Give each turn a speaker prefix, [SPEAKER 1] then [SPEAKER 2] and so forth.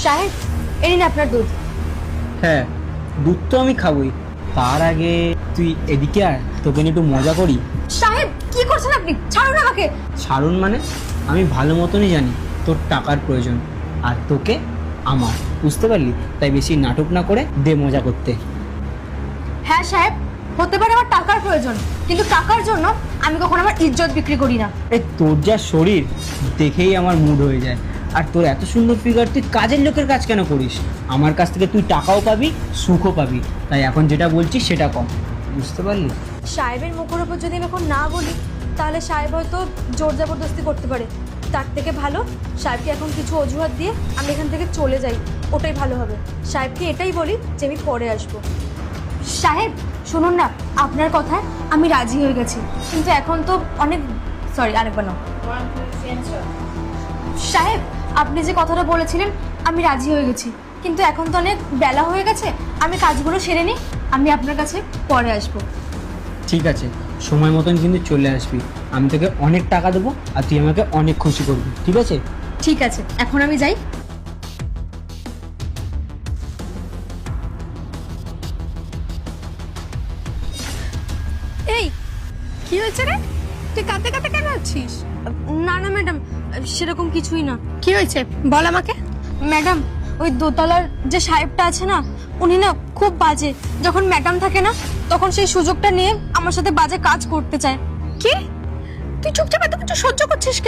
[SPEAKER 1] সাহেব, এই নিন আপনার দুধ।
[SPEAKER 2] হ্যাঁ, দুধ তো আমি খাবোই, তার আগে তুই এদিকে আয়, তোকে নিয়ে একটু মজা করি।
[SPEAKER 1] সাহেব, কি করছেন আপনি? ছাড়ুন আমাকে।
[SPEAKER 2] ছাড়ুন মানে? আমি ভালো মতনই জানি তোর টাকার প্রয়োজন, আর তোকে আমার, বুঝতে পারলি? তাই বেশি নাটক না করে দে মজা করতে।
[SPEAKER 1] হ্যাঁ সাহেব, হতে পারে আমার টাকার প্রয়োজন, কিন্তু টাকার জন্য আমি কখনো আমার ইজ্জত বিক্রি করি না।
[SPEAKER 2] এই তোর যা শরীর দেখেই আমার মুড হয়ে যায়, আর তোর এত সুন্দর ফিগার, তুই কাজের লোকের কাজ কেন করিস? আমার কাছ থেকে তুই টাকাও পাবি, সুখও পাবি, তাই এখন যেটা বলছিস সেটা কম, বুঝতে পারলি?
[SPEAKER 1] সাহেবের মুখের উপর যদি আমি এখন না বলি, তাহলে সাহেব হয়তো জোর জবরদস্তি করতে পারে। তার থেকে ভালো সাহেবকে এখন কিছু অজুহাত দিয়ে আমি এখান থেকে চলে যাই, ওটাই ভালো হবে। সাহেবকে এটাই বলি যে আমি পরে আসবো। সাহেব শুনুন না, আপনার কথায় আমি রাজি হয়ে গেছি, কিন্তু এখন তো অনেক আরেকবার নাও। সাহেব, আপনি যে কথাটা বলেছিলেন আমি রাজি হয়ে গেছি, কিন্তু এখন তো অনেক বেলা হয়ে গেছে, আমি কাজগুলো সেরে নিই, আমি আপনার কাছে পরে আসবো।
[SPEAKER 2] ঠিক আছে, সময় মতন কিন্তু চলে আসবি, আমি তোকে অনেক টাকা দেবো আর তুই আমাকে অনেক খুশি করবি, ঠিক আছে?
[SPEAKER 1] ঠিক আছে, এখন আমি যাই।
[SPEAKER 3] এই কি হয়েছে রে? তুই কাঁদতে কাঁদতে কেন আছিস?
[SPEAKER 1] না না ম্যাডাম, সেরকম কিছুই না।
[SPEAKER 3] কি হয়েছে বল আমাকে।
[SPEAKER 1] ম্যাডাম, ওই দোতলার যে সাহেবটা আছে না, উনি না খুব বাজে। যখন ম্যাডাম থাকে না, তখন সেই সুযোগটা নিয়ে আমার সাথে বাজে কাজ করতে চায়।
[SPEAKER 3] কি? তুই চুপচাপ এত কিছু সহ্য করছিস?